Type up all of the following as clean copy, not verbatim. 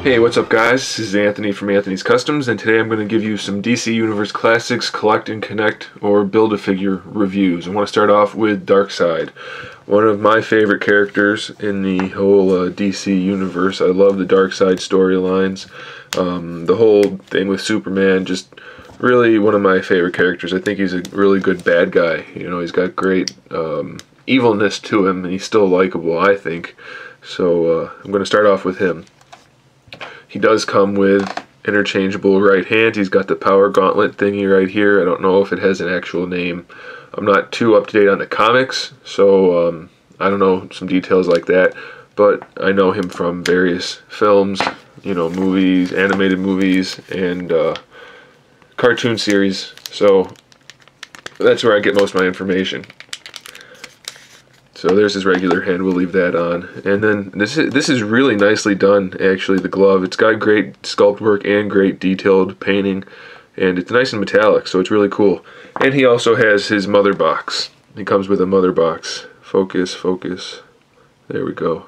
Hey, what's up guys? This is Anthony from Anthony's Customs, and today I'm going to give you some DC Universe Classics Collect and Connect or Build-A-Figure reviews. I want to start off with Darkseid, one of my favorite characters in the whole DC Universe. I love the Darkseid storylines. The whole thing with Superman, just really one of my favorite characters. I think he's a really good bad guy. You know, he's got great evilness to him, and he's still likable, I think. So I'm going to start off with him. He does come with interchangeable right hand. He's got the power gauntlet thingy right here. I don't know if it has an actual name. I'm not too up to date on the comics, so I don't know some details like that. But I know him from various films, you know, movies, animated movies, and cartoon series. So that's where I get most of my information. So there's his regular hand, we'll leave that on. And then this is really nicely done, actually, the glove. It's got great sculpt work and great detailed painting, and it's nice and metallic, so it's really cool. And he also has his mother box. He comes with a mother box. Focus, focus. There we go.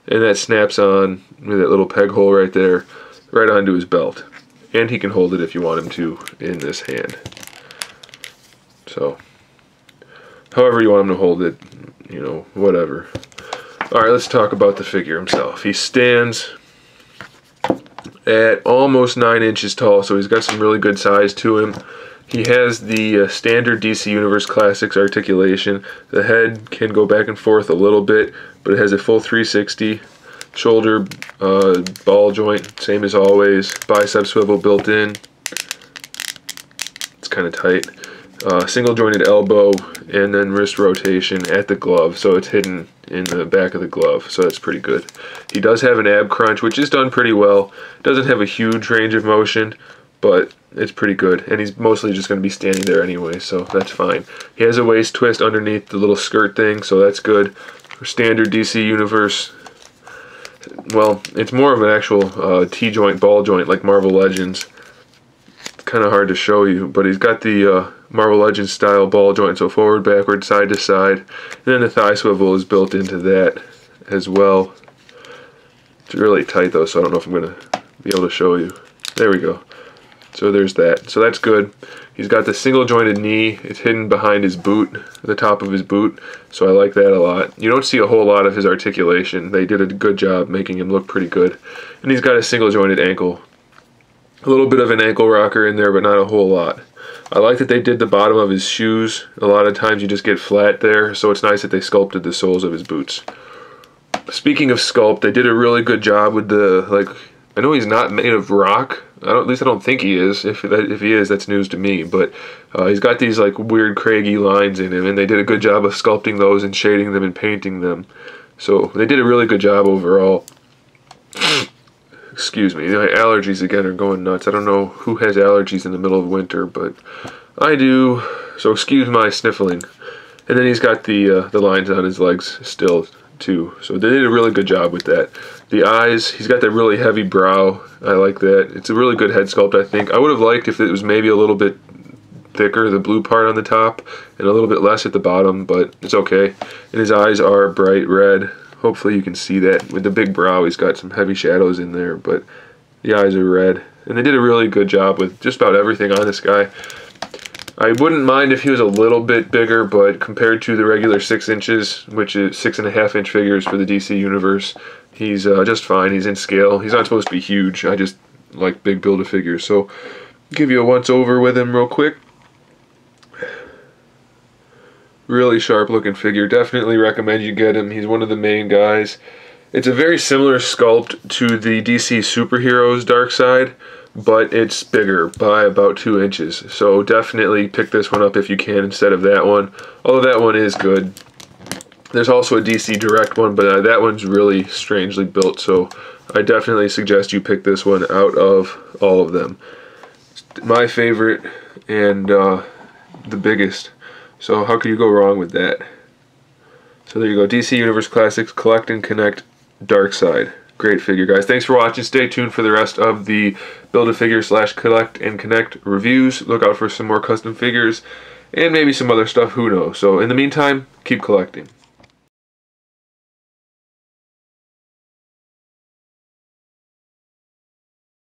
And that snaps on with that little peg hole right there, right onto his belt. And he can hold it if you want him to in this hand. So, however you want him to hold it, you know, whatever. Alright, let's talk about the figure himself. He stands at almost 9 inches tall, so he's got some really good size to him. He has the standard DC Universe Classics articulation. The head can go back and forth a little bit, but it has a full 360. Shoulder ball joint, same as always. Bicep swivel built in. It's kind of tight. Single jointed elbow, and then wrist rotation at the glove, so it's hidden in the back of the glove, so that's pretty good. He does have an ab crunch, which is done pretty well. Doesn't have a huge range of motion, but it's pretty good, and he's mostly just going to be standing there anyway, so that's fine. He has a waist twist underneath the little skirt thing, so that's good. For standard DC Universe, well, it's more of an actual T-joint, ball joint, like Marvel Legends. It's kind of hard to show you, but he's got the Marvel Legends style ball joint, so forward, backward, side to side. And then the thigh swivel is built into that as well. It's really tight though, so I don't know if I'm going to be able to show you. There we go. So there's that. So that's good. He's got the single jointed knee. It's hidden behind his boot, the top of his boot, so I like that a lot. You don't see a whole lot of his articulation. They did a good job making him look pretty good. And he's got a single jointed ankle. A little bit of an ankle rocker in there, but not a whole lot. I like that they did the bottom of his shoes. A lot of times you just get flat there, so it's nice that they sculpted the soles of his boots. Speaking of sculpt, they did a really good job with the, like, I know he's not made of rock. At least I don't think he is. If he is, that's news to me. But he's got these like weird craggy lines in him, and they did a good job of sculpting those and shading them and painting them. So they did a really good job overall. Excuse me, my allergies again are going nuts. I don't know who has allergies in the middle of winter, but I do, so excuse my sniffling. And then he's got the lines on his legs still, too. So they did a really good job with that. The eyes, he's got that really heavy brow. I like that. It's a really good head sculpt, I think. I would have liked if it was maybe a little bit thicker, the blue part on the top, and a little bit less at the bottom, but it's okay. And his eyes are bright red. Hopefully you can see that. With the big brow, he's got some heavy shadows in there, but the eyes are red. And they did a really good job with just about everything on this guy. I wouldn't mind if he was a little bit bigger, but compared to the regular 6 inches, which is 6.5 inch figures for the DC Universe, he's just fine. He's in scale. He's not supposed to be huge. I just like big Build-A-Figures. So, give you a once over with him real quick. Really sharp looking figure. Definitely recommend you get him. He's one of the main guys. It's a very similar sculpt to the DC Superheroes Darkseid, but it's bigger by about 2 inches. So definitely pick this one up if you can instead of that one. Although that one is good. There's also a DC Direct one, but that one's really strangely built. So I definitely suggest you pick this one out of all of them. It's my favorite and the biggest. So how could you go wrong with that? So there you go, DC Universe Classics Collect and Connect Darkseid. Great figure, guys. Thanks for watching. Stay tuned for the rest of the Build-A-Figure / Collect and Connect reviews. Look out for some more custom figures and maybe some other stuff, who knows. So in the meantime, keep collecting.